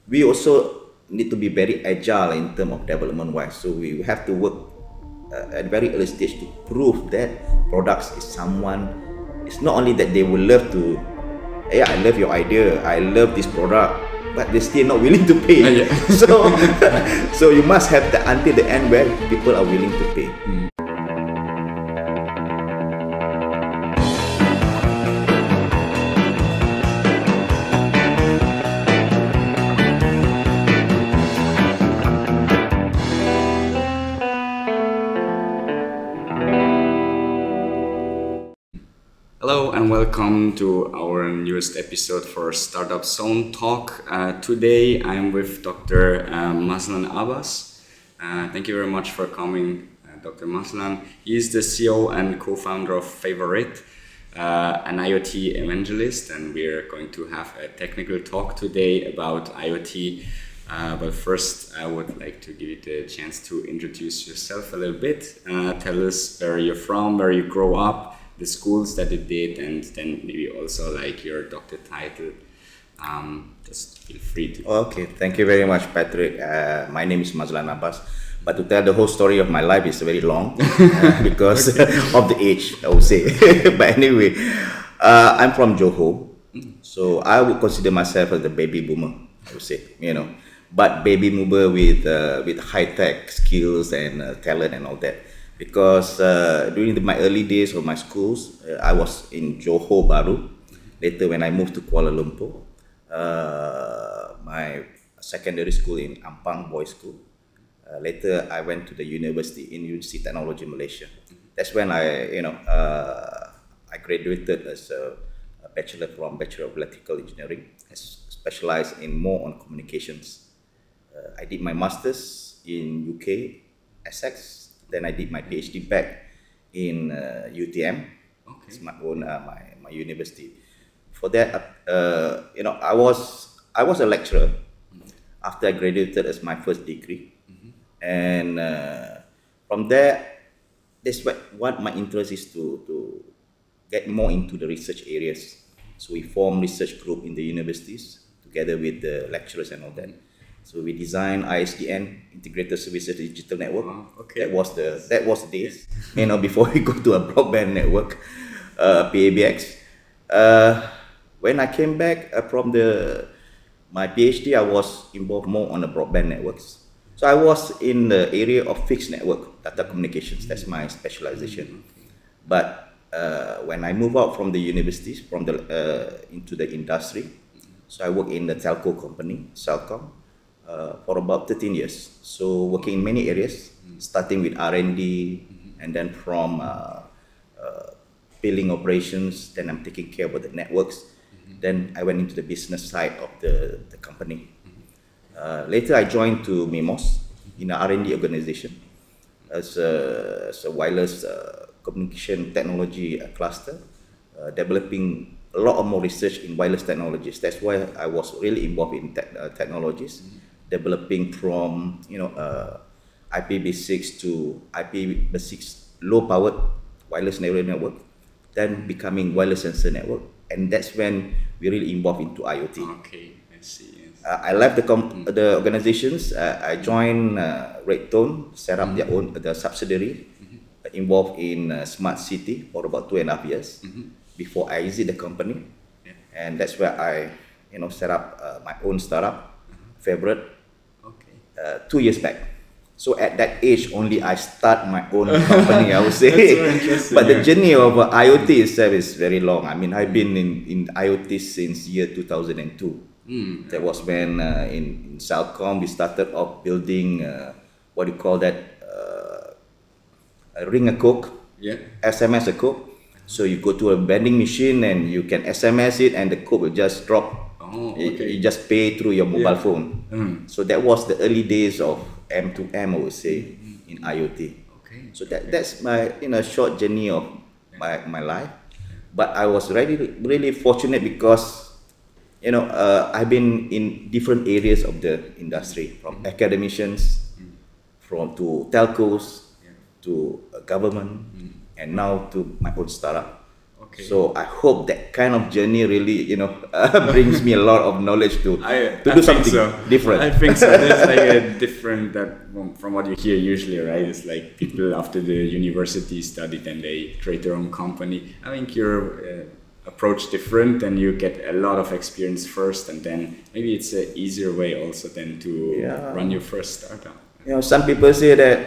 we also need to be very agile in terms of development wise. So we have to work at a very early stage to prove that products is someone. It's not only that they will love to, yeah, I love your idea, I love this product, but they're still not willing to pay. Yeah. So, so you must have the until the end where people are willing to pay. Hello and welcome to our newest episode for Startups.zone talk. Today I'm with Dr. Mazlan Abbas. Thank you very much for coming, Dr. Mazlan. He is the CEO and co-founder of Favorite, an IoT evangelist, and we're going to have a technical talk today about IoT. But first, I would like to give you the chance to introduce yourself a little bit. Tell us where you're from, where you grow up, the schools that you did, and then maybe also like your doctor title. Just feel free to. Okay, thank you very much, Patrick. My name is Mazlan Abbas. But to tell the whole story of my life is very long because of the age, I would say. But anyway, I'm from Johor, so I would consider myself as the baby boomer, I would say, but baby boomer with high tech skills and talent and all that. Because during my early days of my schools, I was in Johor Bahru. Later, when I moved to Kuala Lumpur, my secondary school in Ampang Boys School. Later, I went to the university in University Technology Malaysia. That's when I graduated as a Bachelor of Electrical Engineering, specialized in more on communications. I did my masters in UK, Essex. Then I did my PhD back in UTM. Okay. It's my own my university. For that, I was a lecturer after I graduated as my first degree, and from there, that's what my interest is to get more into the research areas. So we formed research group in the universities together with the lecturers and all that. So we designed ISDN, Integrated Services Digital Network. Okay. That was the days, before we go to a broadband network, PABX. When I came back from my PhD, I was involved more on the broadband networks. So I was in the area of fixed network, data communications. That's my specialization. But when I moved out from the universities, into the industry, so I work in the telco company, Celcom. For about 13 years. So working in many areas, starting with R&D, and then from billing operations, then I'm taking care about the networks. Then I went into the business side of the company. Later I joined to Mimos in an R&D organization as a wireless communication technology cluster, developing a lot of more research in wireless technologies. That's why I was really involved in technologies. Developing from IPv6 to IPv6 low-powered wireless neural network, then becoming wireless sensor network, and that's when we really involved into IoT. Okay, I see. Yes. I left the organizations. I joined Redtone, set up the subsidiary, involved in smart city for about 2.5 years before I exit the company, and that's where I set up my own startup, Favorite. 2 years back. So at that age, only I start my own company, I would say. That's so interesting. But the journey of IoT itself is very long. I mean, I've been in IoT since year 2002. That was when in Celcom we started off building what do you call that? A ring a Coke, SMS a Coke. So you go to a vending machine and you can SMS it, and the Coke will just drop. You just pay through your mobile phone. So that was the early days of M2M, I would say, in IoT. Okay. So that's my short journey of my life. But I was really fortunate because I've been in different areas of the industry, from academicians, to telcos, to government, and now to my own startup. So I hope that kind of journey really, brings me a lot of knowledge to I do think something so. different. I think so. There's like a different that from what you hear usually, right? It's like people after the university study, then they create their own company. I think your approach different, and you get a lot of experience first, and then maybe it's an easier way also then to run your first startup. Some people say that,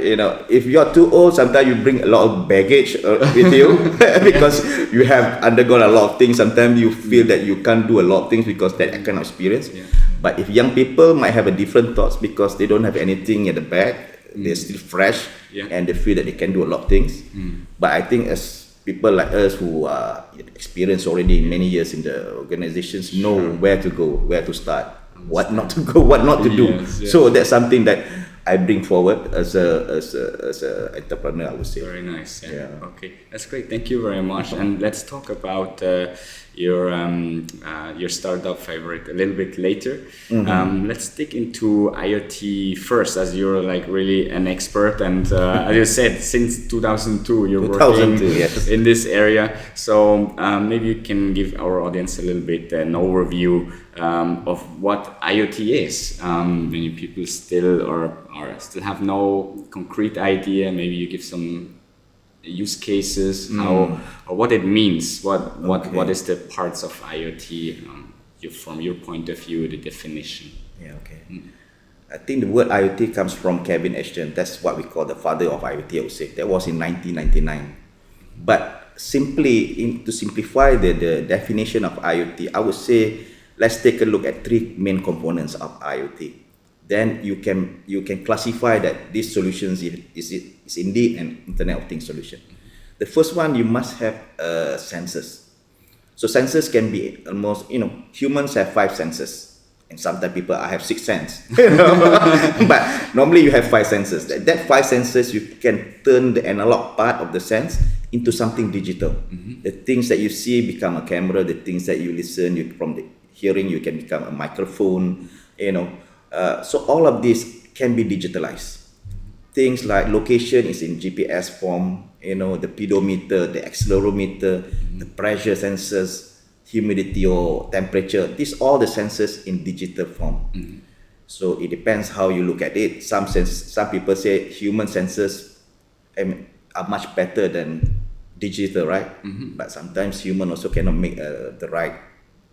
if you're too old, sometimes you bring a lot of baggage with you because you have undergone a lot of things. Sometimes you feel that you can't do a lot of things because that kind of experience. Yeah. But if young people might have a different thoughts because they don't have anything in the back, they're still fresh, and they feel that they can do a lot of things. But I think as people like us who are experienced already many years in the organizations know where to go, where to start, what not to go, what not to do. So that's something that I bring forward as a entrepreneur, I would say. Very nice. Yeah. Okay, that's great. Thank you very much. And let's talk about your startup favorite a little bit later. Let's dig into IoT first, as you're like really an expert, and as you said, since 2002 you're working in this area. So maybe you can give our audience a little bit an overview of what IoT is. Many people still still have no concrete idea. Maybe you give some use cases, how or what it means. What is the parts of IoT from your point of view, the definition? I think the word IoT comes from Kevin Ashton. That's what we call the father of IoT, I would say. That was in 1999. But to simplify the definition of IoT, I would say let's take a look at three main components of IoT. Then you can classify that these solutions is indeed an Internet of Things solution. The first one, you must have sensors. So sensors can be almost, humans have 5 senses, and sometimes people have 6 senses. But normally you have 5 senses. That 5 senses, you can turn the analog part of the sense into something digital. The things that you see become a camera. The things that you listen, from the hearing, you can become a microphone. So all of this can be digitalized. Things like location is in GPS form, the pedometer, the accelerometer, the pressure sensors, humidity or temperature. These all the sensors in digital form. So it depends how you look at it. Some people say human sensors are much better than digital, right? But sometimes human also cannot make the right,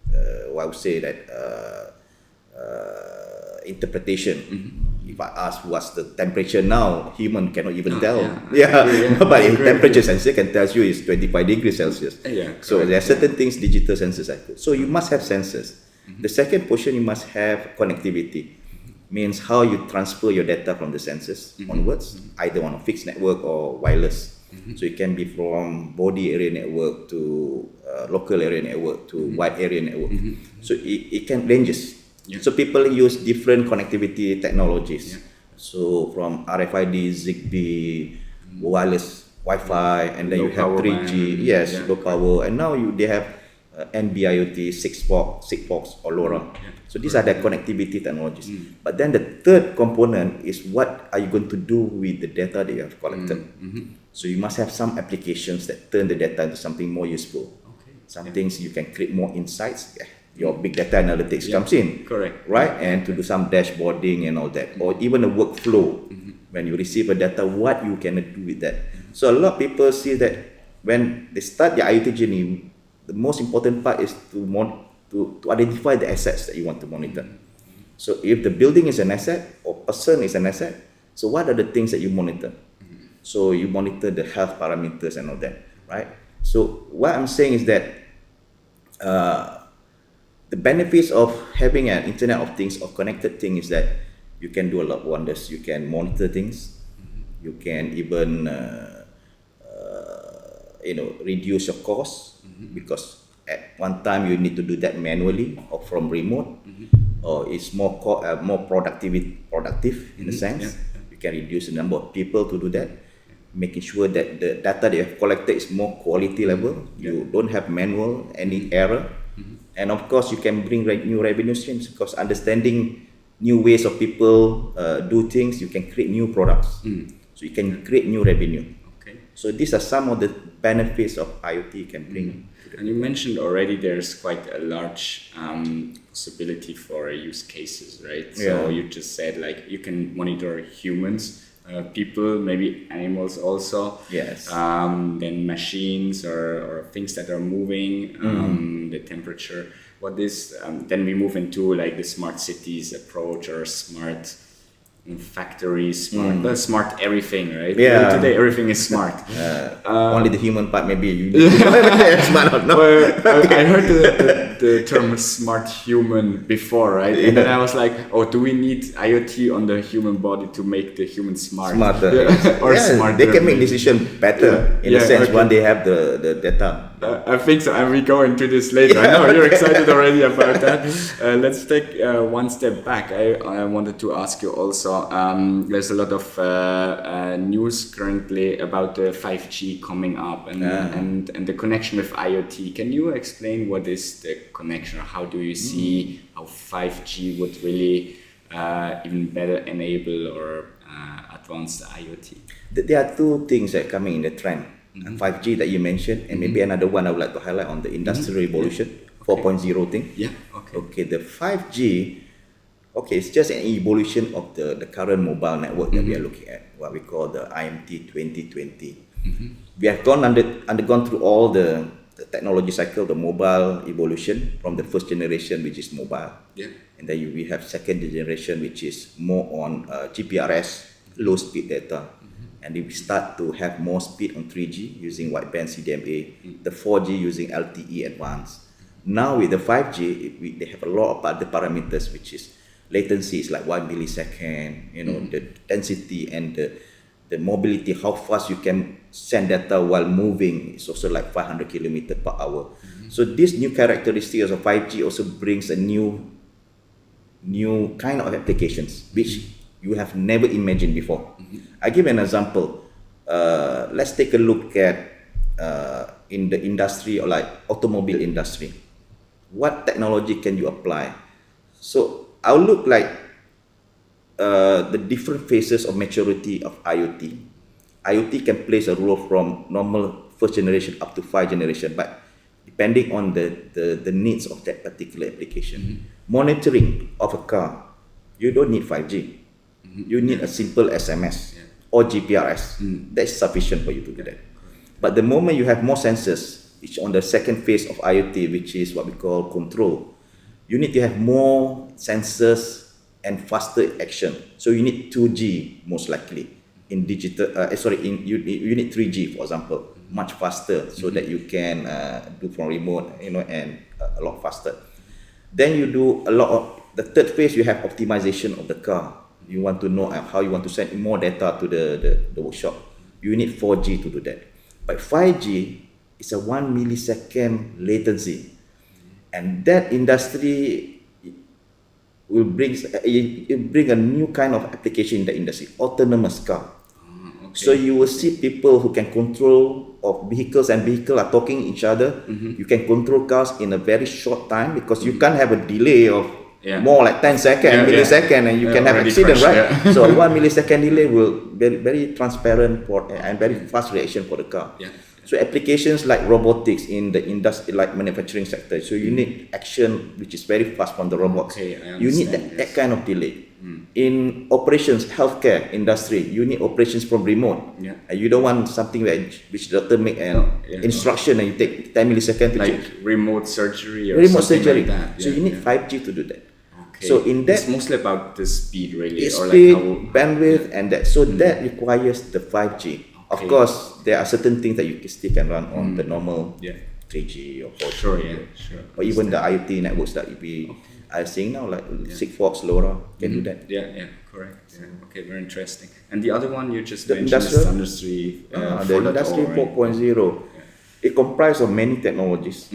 I would say that interpretation. If I ask what's the temperature now, human cannot even tell. But if temperature sensor can tell you it's 25 degrees Celsius. So there are certain things digital sensors are good. So you must have sensors. The second portion, you must have connectivity. Means how you transfer your data from the sensors onwards, either on a fixed network or wireless. So it can be from body area network to local area network to wide area network. So it can ranges. So people use different connectivity technologies. So from RFID, Zigbee, wireless Wi-Fi, and then you have 3G, low power, and now they have NB-IoT, Sigfox, or LoRa. So these are the connectivity technologies. But then the third component is what are you going to do with the data that you have collected? So you must have some applications that turn the data into something more useful. Some things you can create more insights. Your big data analytics comes in, right? And to do some dashboarding and all that, or even a workflow. When you receive a data, what you can do with that. So a lot of people see that when they start their IoT journey, the most important part is to identify the assets that you want to monitor. So if the building is an asset or person is an asset, so what are the things that you monitor? So you monitor the health parameters and all that, right? So what I'm saying is that the benefits of having an Internet of Things or connected thing is that you can do a lot of wonders. You can monitor things. You can even reduce your costs because at one time you need to do that manually or from remote, or it's more productive in a sense. You can reduce the number of people to do that, making sure that the data that you have collected is more quality level. You don't have any error. And of course, you can bring new revenue streams because understanding new ways of people do things, you can create new products. So you can create new revenue. So these are some of the benefits of IoT can bring. to the And you mentioned already there's quite a large possibility for use cases, right? So you just said like you can monitor humans, people, maybe animals also. Yes. Then machines or things that are moving, the temperature. What is then we move into like the smart cities approach or smart factories, smart everything, right? Yeah. Today everything is smart. Only the human part maybe you need to know whether it's smart or not. Well, I heard the term smart human before, right? And then I was like, oh, do we need IoT on the human body to make the human smart? Smarter. Or smarter. They can make decisions better in a sense when they have the data. I think so, and we go into this later. I know you're excited already about that. Let's take one step back. I wanted to ask you also. There's a lot of news currently about the 5G coming up and the connection with IoT. Can you explain what is the connection? How do you see how 5G would really even better enable or advance the IoT? There are two things that are coming in the trend. 5G that you mentioned, and maybe another one I would like to highlight on the industrial revolution, 4.0 thing. Yeah, Okay, the 5G, it's just an evolution of the current mobile network that we are looking at, what we call the IMT 2020. We have undergone through all the technology cycle, the mobile evolution from the first generation, which is mobile. Yeah. And then we have second generation, which is more on GPRS, low speed data. And we start to have more speed on 3G using wideband CDMA, the 4G using LTE advanced. Now with the 5G, they have a lot of other parameters, which is latency is like 1 millisecond, the density and the mobility, how fast you can send data while moving is also like 500 kilometers per hour. So this new characteristics of 5G also brings a new kind of applications, which you have never imagined before. I give an example. Let's take a look at in the industry or like automobile industry. What technology can you apply? So I'll look like the different phases of maturity of IoT. IoT can play a role from normal first generation up to 5 generation, but depending on the needs of that particular application. Monitoring of a car, you don't need 5G. You need a simple SMS or GPRS. That's sufficient for you to do that. But the moment you have more sensors, which on the second phase of IoT, which is what we call control, you need to have more sensors and faster action. So you need 2G most likely in digital. You need 3G for example, much faster, so that you can do from remote, and a lot faster. Then you do a lot of the third phase. You have optimization of the car. You want to know how you want to send more data to the workshop. You need 4G to do that. But 5G is a 1 millisecond latency. And that industry will bring a new kind of application in the industry, autonomous car. So you will see people who can control of vehicles and vehicles are talking each other. You can control cars in a very short time because you can't have a delay of more like 10 seconds, millisecond, and you can have accident, right? So 1 millisecond delay will be very transparent and very fast reaction for the car. So applications like robotics in the industry, like manufacturing sector, so you need action which is very fast from the robots. You need that kind of delay. In operations, healthcare industry, you need operations from remote. You don't want something which the doctor make an instruction and you take 10 milliseconds to like remote surgery or remote something surgery. like that. So you need 5G to do that. So in that, it's mostly about the speed, really, it's or speed, like how, bandwidth, and that. So that requires the 5G. Of course, there are certain things that you still can run on the normal 3G or 4G. Sure. Or even the IoT networks that we are seeing now, like Sigfox, LoRa, can do that. Correct. Okay, very interesting. And the other one you just The mentioned is Industry the Industry 4.0. It comprises of many technologies.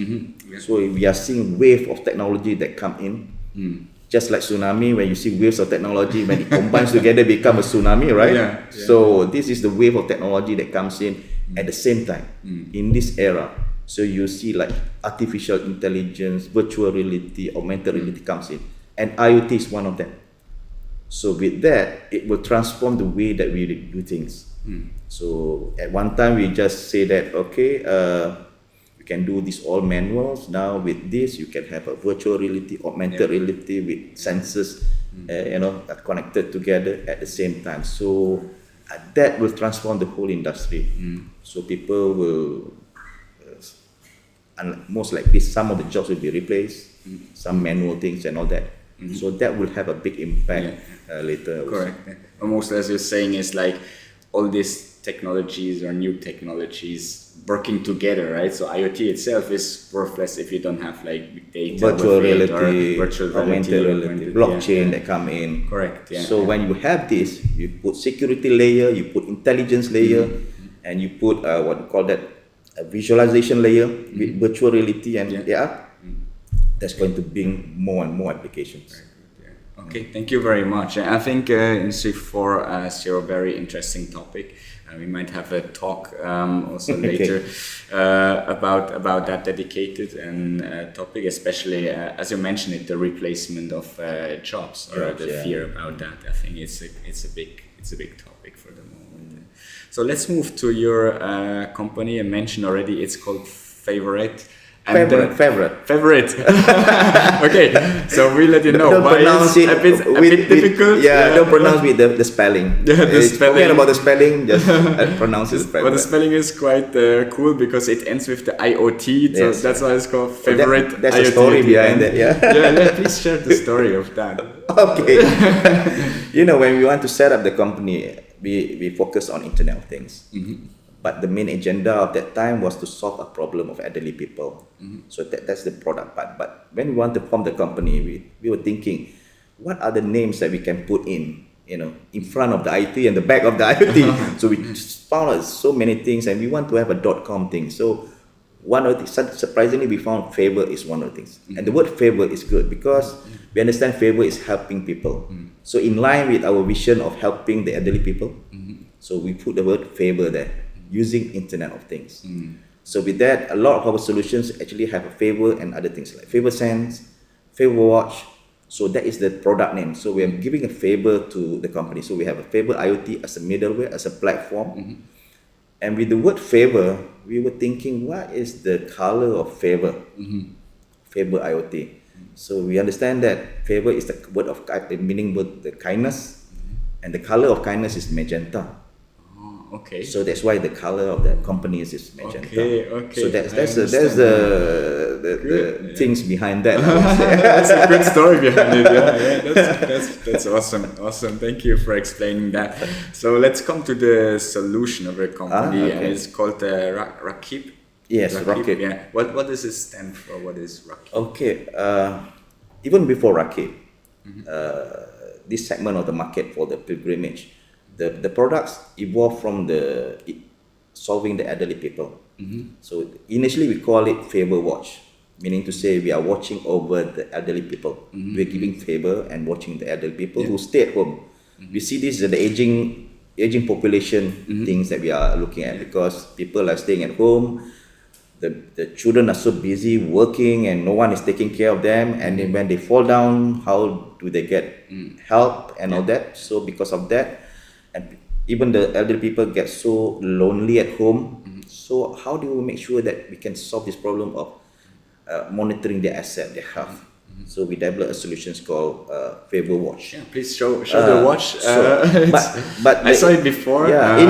So we are seeing wave of technology that come in. Just like tsunami, when you see waves of technology, when it combines together, become a tsunami, right? So this is the wave of technology that comes in at the same time in this era. So you see like artificial intelligence, virtual reality, augmented reality comes in, and IoT is one of them. So with that, it will transform the way that we do things. So at one time we just say that you can do this all manuals. Now with this, you can have a virtual reality, augmented reality with sensors, connected together at the same time. So that will transform the whole industry. So people will, most likely, some of the jobs will be replaced, some manual things and all that. So that will have a big impact later. Correct. Almost as you're saying, is like all these technologies or new technologies working together, right? So IoT itself is worthless if you don't have like big data, virtual reality, augmented reality, blockchain that come in. Correct. Yeah. So when you have this, you put security layer, you put intelligence layer, and you put what you call that, a visualization layer with virtual reality and AR. That's going to bring more and more applications. Okay, thank you very much. I think Industry 4 is a very interesting topic. We might have a talk also later about that dedicated topic, especially as you mentioned it, the replacement of jobs or the fear about that. I think it's a big topic for the moment. So let's move to your company. I mentioned already it's called Favorite. Favorite. Okay, so we let you know. Don't pronounce it a bit difficult. Don't pronounce with the spelling. Forget about the spelling. Just pronounce it. But the spelling is quite cool because it ends with the IoT. So that's why it's called Favorite. That's IoT a story behind it. Yeah. Please share the story of that. Okay. When we want to set up the company, we focus on Internet of Things. But the main agenda of that time was to solve a problem of elderly people. So that's the product part. But when we want to form the company, we were thinking, what are the names that we can put in front of the IoT and the back of the IoT? So we found out so many things, and we want to have a .com thing. So one of the surprisingly, we found favor is one of the things. And the word favor is good because we understand favor is helping people. So in line with our vision of helping the elderly people, so we put the word favor there, using Internet of Things. So with that, a lot of our solutions actually have a favor and other things like Favor Sense, Favor Watch. So that is the product name. So we are giving a favor to the company. So we have a Favor IoT as a middleware, as a platform. And with the word favor, we were thinking, what is the color of favor? Favor IoT. So we understand that favor is the word of meaning the kindness, and the color of kindness is magenta. Okay. So that's why the color of the company is magenta. Okay. So that's the things behind that. That's a good story behind it. That's awesome. Thank you for explaining that. So let's come to the solution of your company. And it's called Rakib. Yes, Rakib. Yeah. What does it stand for? What is Rakib? Okay. Even before Rakib, this segment of the market for the pilgrimage, the products evolved from the solving the elderly people. So initially we call it Favor Watch, meaning to say we are watching over the elderly people. We're giving favor and watching the elderly people who stay at home. We see this as the aging population things that we are looking at because people are staying at home. The children are so busy working and no one is taking care of them, and then when they fall down, how do they get help and all that? So because of that, and even the elderly people get so lonely at home. So how do we make sure that we can solve this problem of monitoring their asset, their health? So we developed a solution called Favor Watch. Yeah, please show the watch. But I saw it before. Yeah, the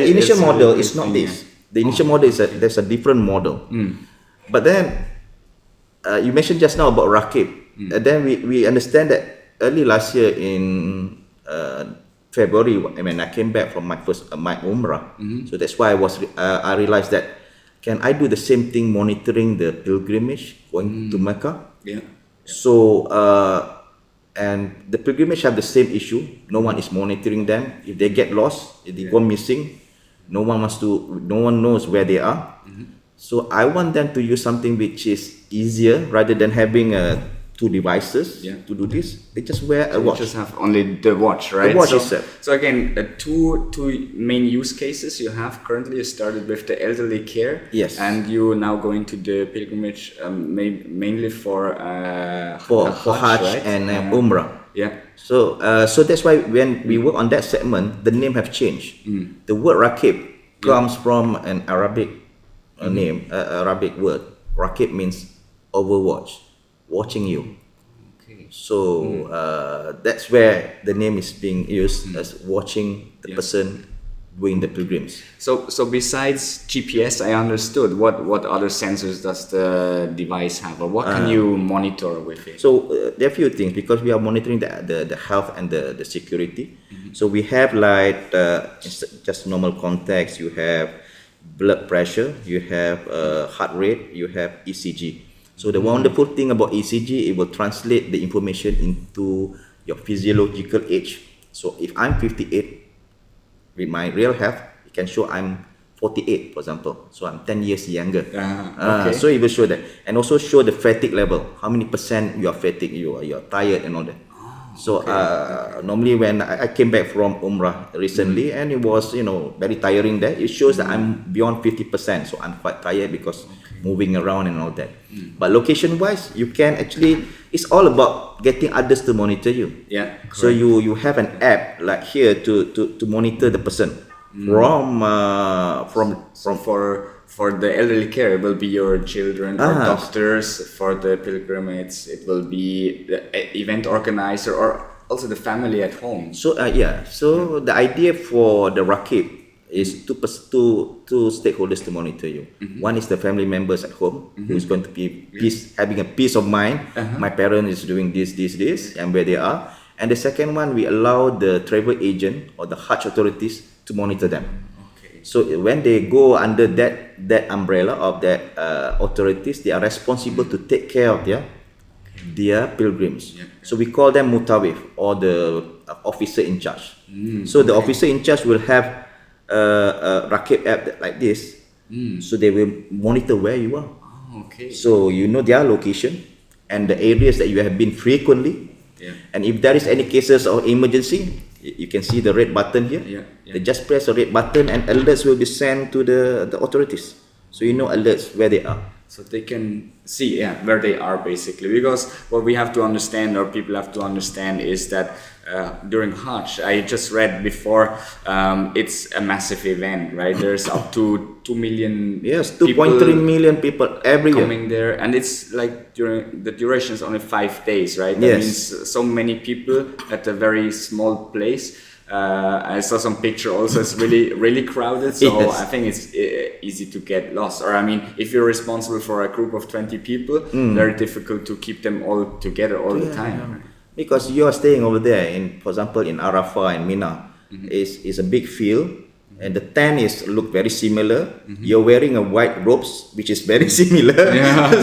initial model is not this. The initial model is there's a different model. But then you mentioned just now about Rakib. Then we understand that early last year in February, when I came back from my Umrah. So that's why I realized that can I do the same thing monitoring the pilgrimage going to Mecca? So and the pilgrimage have the same issue. No one is monitoring them. If they get lost, if they go missing, no one knows where they are. So I want them to use something which is easier rather than having two devices to do this. They just wear a watch. You just have only the watch, right? The watch itself. So again, two main use cases you have currently. You started with the elderly care, and you now going to the pilgrimage mainly for Hajj, right? And Umrah. Yeah. So that's why when we work on that segment, the name have changed. The word Rakib comes from an Arabic name, Arabic word. Raqib means overwatch, watching you. Okay. So that's where the name is being used as watching the person doing the pilgrims. So besides GPS, I understood. What other sensors does the device have, or what can you monitor with it? So there are a few things because we are monitoring the health and the security. So we have like just normal contacts. You have blood pressure. You have heart rate. You have ECG. So the wonderful thing about ECG, it will translate the information into your physiological age. So if I'm 58, with my real health, it can show I'm 48, for example. So I'm 10 years younger. Okay. So it will show that. And also show the fatigue level. How many percent you are fatigued, you are tired and all that. So normally when I came back from Umrah recently and it was, very tiring there, it shows that I'm beyond 50%. So I'm quite tired because moving around and all that. But location wise, you can actually, it's all about getting others to monitor you. Yeah. So you have an app like here to monitor the person from For the elderly care, it will be your children or doctors. For the pilgrimage, it will be the event organizer or also the family at home. So so the idea for the Raqib is two stakeholders to monitor you. One is the family members at home who is going to be having a peace of mind. My parent is doing this, and where they are. And the second one, we allow the travel agent or the Hajj authorities to monitor them. So when they go under that umbrella of that authorities, they are responsible to take care of their pilgrims. So we call them mutawif or the officer in charge. So the officer in charge will have a Raqib app like this. So they will monitor where you are. So you know their location and the areas that you have been frequently. And if there is any cases of emergency, you can see the red button here. They just press the red button and alerts will be sent to the authorities. So you know alerts where they are. So they can see where they are basically. Because what we have to understand, or people have to understand, is that during Hajj, I just read before, it's a massive event, right? There's up to 2 million. Yes, 2.3 million people every year coming there, and it's like during the duration is only 5 days, right? That means so many people at a very small place. I saw some picture also. It's really crowded, so I think it's easy to get lost. Or I mean, if you're responsible for a group of 20 people, very difficult to keep them all together all the time. Because you are staying over there, for example, in Arafah and Mina, is a big field, and the tent look very similar. You're wearing a white robes, which is very similar.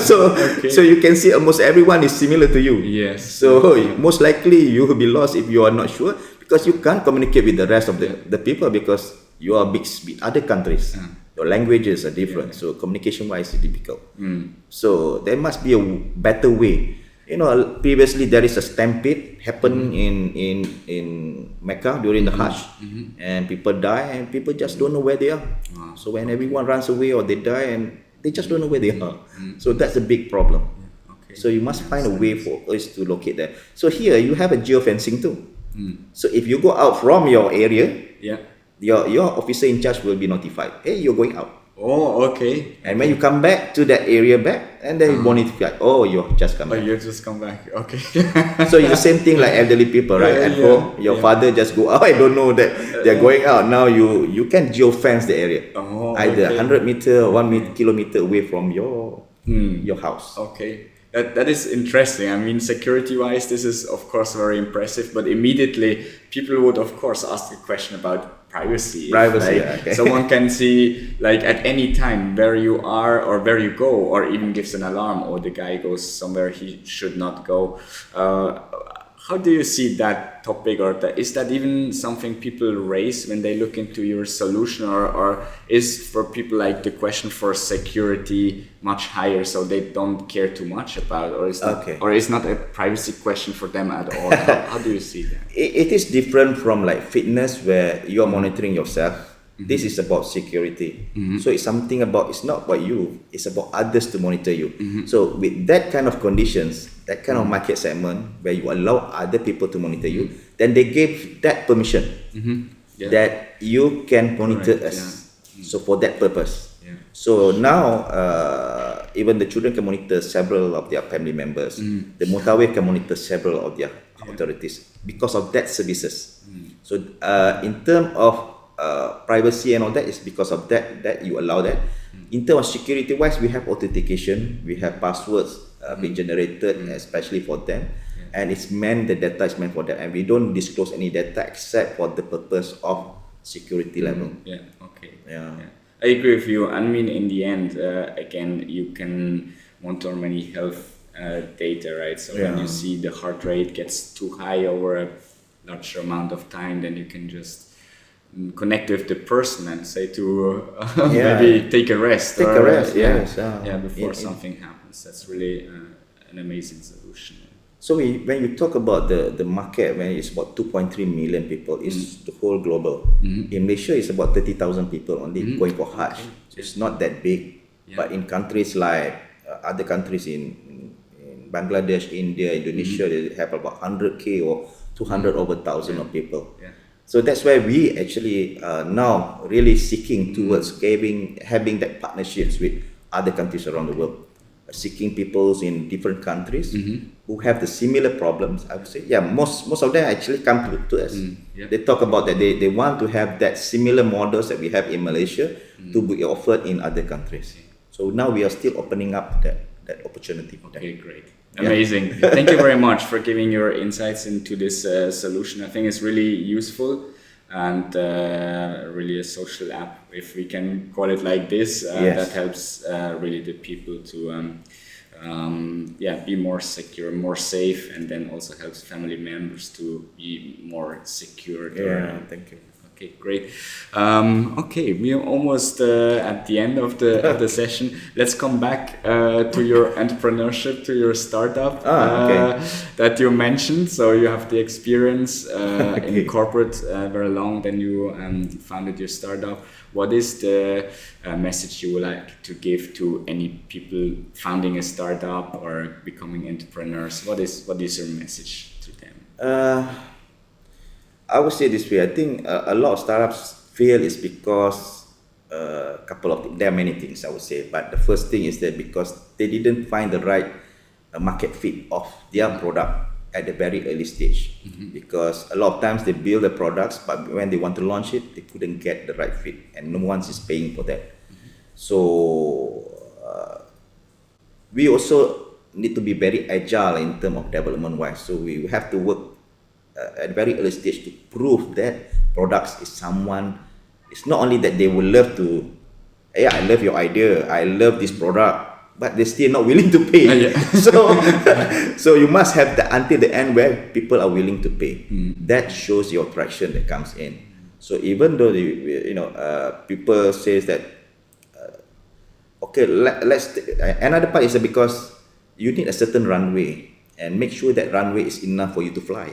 So you can see almost everyone is similar to you. So most likely you will be lost if you are not sure, because you can't communicate with the rest of the people because you are big other countries. Your languages are different, so communication wise is difficult. So there must be a better way. Previously there is a stampede happened in Mecca during the Hajj, and people die and people just don't know where they are. So when everyone runs away or they die and they just don't know where they are. So that's a big problem. So you must find a way for us to locate that. So here you have a geofencing too. So if you go out from your area, your officer in charge will be notified. Hey, you're going out. And when you come back to that area back, and then you monitor, you just come back. You just come back. So it's the same thing like elderly people, right? At home, your father just go out. I don't know that they're going out. Now you can geofence the area. Either 100 meter or 1 kilometer away from your house. That is interesting. I mean, security-wise, this is of course very impressive. But immediately, people would of course ask a question about privacy. Someone can see like at any time where you are or where you go, or even gives an alarm, or the guy goes somewhere he should not go. How do you see that topic, or is that even something people raise when they look into your solution, or is for people like the question for security much higher, so they don't care too much about, or is not a privacy question for them at all? How do you see that? It is different from like fitness where you are monitoring yourself. This is about security. So it's something it's not about you, it's about others to monitor you. So with that kind of conditions, that kind of market segment where you allow other people to monitor you, then they give that permission that you can monitor us. So for that purpose. Yeah. So now, even the children can monitor several of their family members. The motorway can monitor several of their authorities because of that services. So in terms of privacy and all that, is because of that you allow that. In terms of security wise, we have authentication, we have passwords being generated, especially for them. And the data is meant for them, and we don't disclose any data except for the purpose of security level. Yeah. Okay. Yeah. I agree with you. I mean, in the end, again, you can monitor many health data, right? So when you see the heart rate gets too high over a large amount of time, then you can just connect with the person and say to maybe take a rest. Take a rest, yes. Before something happens. That's really an amazing solution. So when you talk about the market, when it's about 2.3 million people, it's the whole global. In Malaysia, it's about 30,000 people only going for Hajj. So it's not that big. But in countries like other countries in Bangladesh, India, Indonesia, they have about 100k or 200 over thousand of people. Yeah. So that's why we actually now really seeking towards having that partnerships with other countries around the world. Seeking peoples in different countries who have the similar problems. I would say, most of them actually come to us. They talk about that they want to have that similar models that we have in Malaysia to be offered in other countries. So now we are still opening up that opportunity for them. Okay, great. Amazing. Thank you very much for giving your insights into this solution. I think it's really useful and really a social app, if we can call it like this, that helps really the people to be more secure, more safe, and then also helps family members to be more secure. Thank you. Okay, great. Okay, we are almost at the end of the session. Let's come back to your entrepreneurship, to your startup that you mentioned. So you have the experience in corporate very long, then you founded your startup. What is the message you would like to give to any people founding a startup or becoming entrepreneurs? What is your message to them? I would say this way. I think a lot of startups fail is because there are many things I would say, but the first thing is that because they didn't find the right market fit of their product at the very early stage. Because a lot of times they build the products, but when they want to launch it, they couldn't get the right fit, and no one is paying for that. So we also need to be very agile in terms of development wise. So we have to work at a very early stage to prove that products is someone. It's not only that they will love to, I love your idea, I love this product, but they're still not willing to pay. So you must have until the end where people are willing to pay. That shows your traction that comes in. So even though people says that another part is that because you need a certain runway, and make sure that runway is enough for you to fly.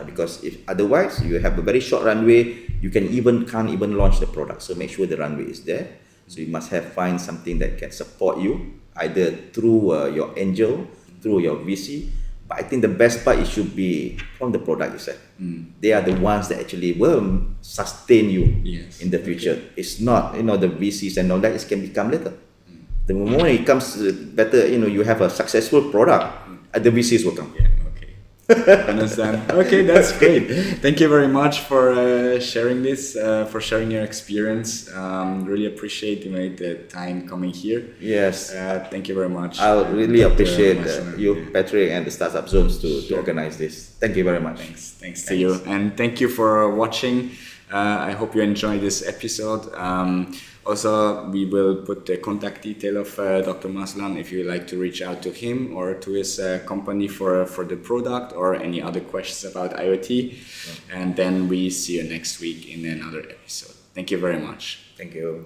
Because if otherwise you have a very short runway, you can't even launch the product. So make sure the runway is there. So you must find something that can support you either through your angel, through your VC. But I think the best part, it should be from the product itself. They are the ones that actually will sustain you in the future. It's not the VCs and all that. It can become later. The moment it comes better, you have a successful product, the VCs will come. Understand. Okay, that's great. Thank you very much for sharing this, for sharing your experience. Really appreciate you made the time coming here. Yes. Thank you very much. I really appreciate you, Patrick, and the Startup Zones to organize this. Thank you very much. Thanks to you. And thank you for watching. I hope you enjoyed this episode. Also, we will put the contact detail of Dr. Mazlan if you like to reach out to him or to his company for the product or any other questions about IoT. And then we see you next week in another episode. Thank you very much. Thank you.